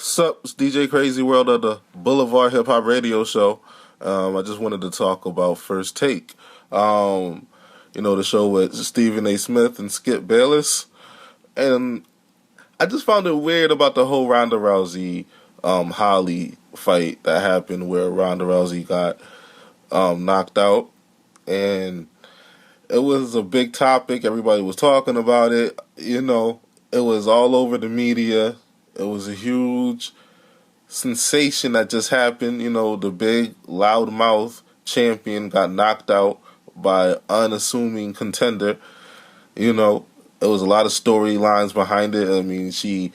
Sup, it's DJ Crazy World of the Boulevard Hip Hop Radio Show. I just wanted to talk about First Take. The show with Stephen A. Smith and Skip Bayless. And I just found it weird about the whole Ronda Rousey Holly fight that happened where Ronda Rousey got knocked out. And it was a big topic. Everybody was talking about it. It was all over the media. It was a huge sensation that just happened. The big loudmouth champion got knocked out by an unassuming contender. It was a lot of storylines behind it. I mean, she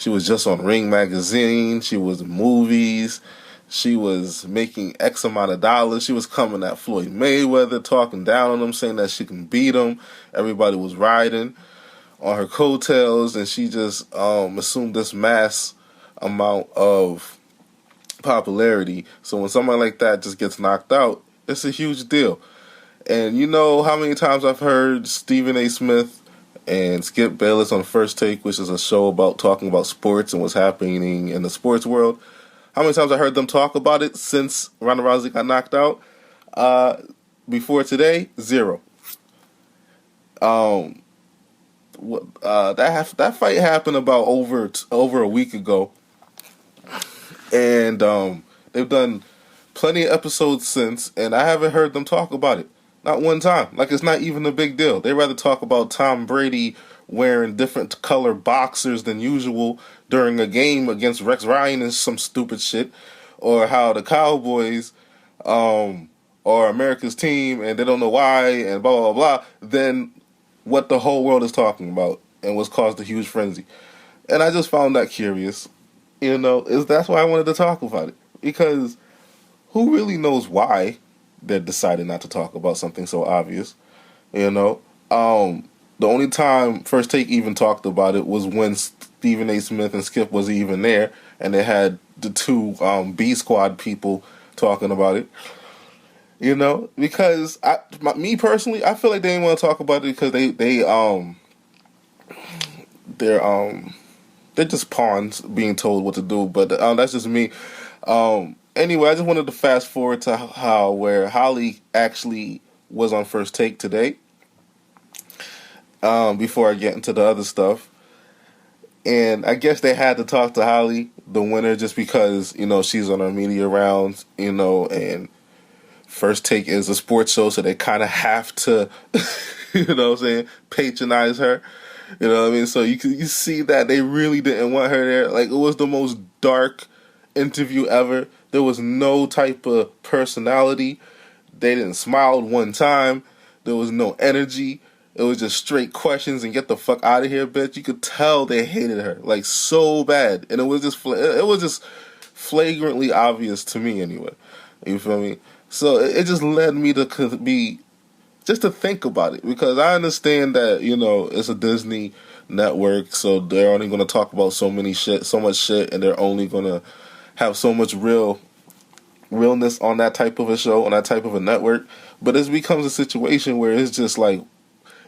was just on Ring Magazine. She was in movies. She was making X amount of dollars. She was coming at Floyd Mayweather, talking down on him, saying that she can beat him. Everybody was riding on her coattails, and she just assumed this mass amount of popularity. So when somebody like that just gets knocked out, it's a huge deal. And you know how many times I've heard Stephen A. Smith and Skip Bayless on First Take, which is a show about talking about sports and what's happening in the sports world. How many times I heard them talk about it since Ronda Rousey got knocked out? Before today, zero. That fight happened about over a week ago, and they've done plenty of episodes since, and I haven't heard them talk about it, not one time. Like, it's not even a big deal. They rather talk about Tom Brady wearing different color boxers than usual during a game against Rex Ryan and some stupid shit, or how the Cowboys are America's team and they don't know why and blah blah blah, than what the whole world is talking about and what's caused a huge frenzy. And I just found that curious. That's why I wanted to talk about it. Because who really knows why they decided not to talk about something so obvious? The only time First Take even talked about it was when Stephen A. Smith and Skip was even there, and they had the two B Squad people talking about it. Because me personally, I feel like they didn't want to talk about it because they're just pawns being told what to do. But that's just me. Anyway, I just wanted to fast forward to where Holly actually was on First Take today. Before I get into the other stuff, and I guess they had to talk to Holly, the winner, just because she's on our media rounds, and First Take is a sports show, so they kind of have to, patronize her. So you see that they really didn't want her there. Like, it was the most dark interview ever. There was no type of personality. They didn't smile one time. There was no energy. It was just straight questions and get the fuck out of here, bitch. You could tell they hated her, like, so bad. And it was just flagrantly obvious to me anyway. You feel me? So it just led me to to think about it, because I understand that, it's a Disney network, so they're only going to talk about so much shit, and they're only going to have so much realness on that type of a show, on that type of a network. But it becomes a situation where it's just like,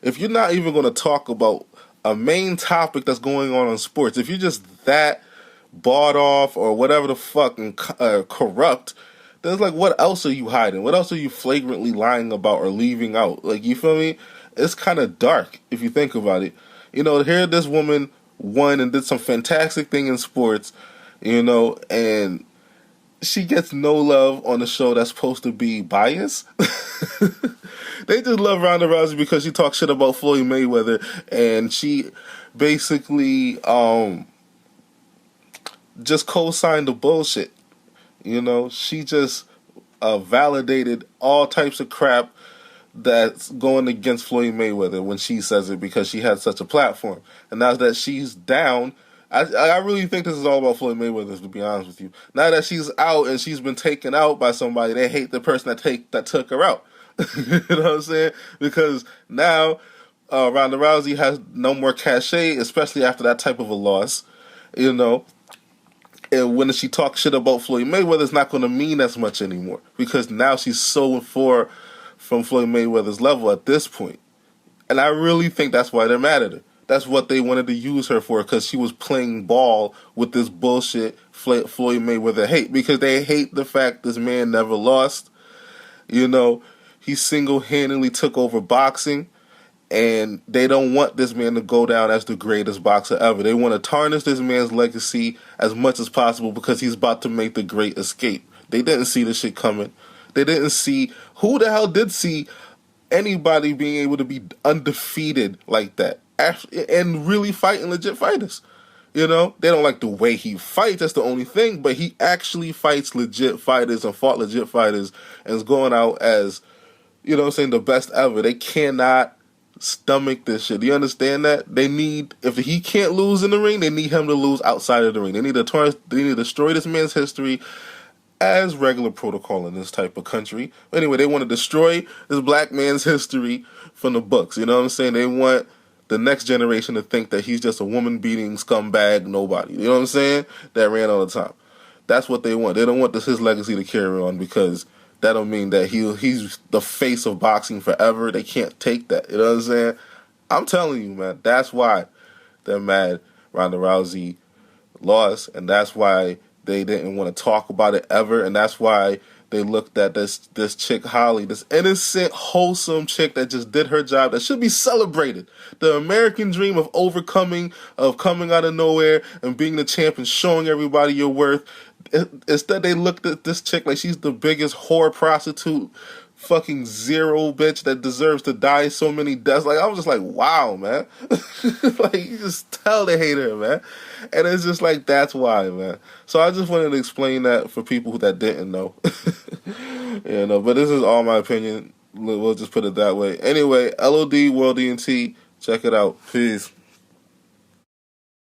if you're not even going to talk about a main topic that's going on in sports, if you're just that bought off or whatever the fuck and corrupt, then it's like, what else are you hiding? What else are you flagrantly lying about or leaving out? Like, you feel me? It's kind of dark if you think about it. Here this woman won and did some fantastic thing in sports, and she gets no love on a show that's supposed to be biased. They just love Ronda Rousey because she talks shit about Floyd Mayweather, and she basically just co-signed the bullshit. She just validated all types of crap that's going against Floyd Mayweather when she says it, because she had such a platform. And now that she's down, I really think this is all about Floyd Mayweather, to be honest with you. Now that she's out and she's been taken out by somebody, they hate the person that took her out. You know what I'm saying? Because now Ronda Rousey has no more cachet, especially after that type of a loss. And when she talks shit about Floyd Mayweather, it's not going to mean as much anymore, because now she's so far from Floyd Mayweather's level at this point. And I really think that's why they're mad at her. That's what they wanted to use her for, because she was playing ball with this bullshit Floyd Mayweather hate, because they hate the fact this man never lost. You know, he single-handedly took over boxing, and they don't want this man to go down as the greatest boxer ever. They want to tarnish this man's legacy as much as possible because he's about to make the great escape. They didn't see this shit coming. They didn't see, who the hell did see anybody being able to be undefeated like that and really fighting legit fighters? You know, they don't like the way he fights, that's the only thing, but he actually fights legit fighters and fought legit fighters and is going out as, you know what I'm saying, the best ever. They cannot stomach this shit. Do you understand that? They need, if he can't lose in the ring, they need him to lose outside of the ring. They need to destroy this man's history as regular protocol in this type of country. Anyway, they want to destroy this black man's history from the books. You know what I'm saying? They want the next generation to think that he's just a woman-beating scumbag nobody. You know what I'm saying? That ran all the time. That's what they want. They don't want his legacy to carry on, because that don't mean that he's the face of boxing forever. They can't take that. You know what I'm saying? I'm telling you, man, that's why they're mad Ronda Rousey lost, and that's why they didn't want to talk about it ever, and that's why they looked at this chick Holly, this innocent, wholesome chick that just did her job, that should be celebrated. The American dream of overcoming, of coming out of nowhere and being the champ and showing everybody your worth. Instead, they looked at this chick like she's the biggest whore, prostitute, fucking zero bitch that deserves to die so many deaths. Like, I was just like, wow, man. Like, you just tell they hate her, man. And it's just like, that's why, man. So I just wanted to explain that for people that didn't know. You know, but this is all my opinion. We'll just put it that way. Anyway, LOD World ENT. Check it out. Peace.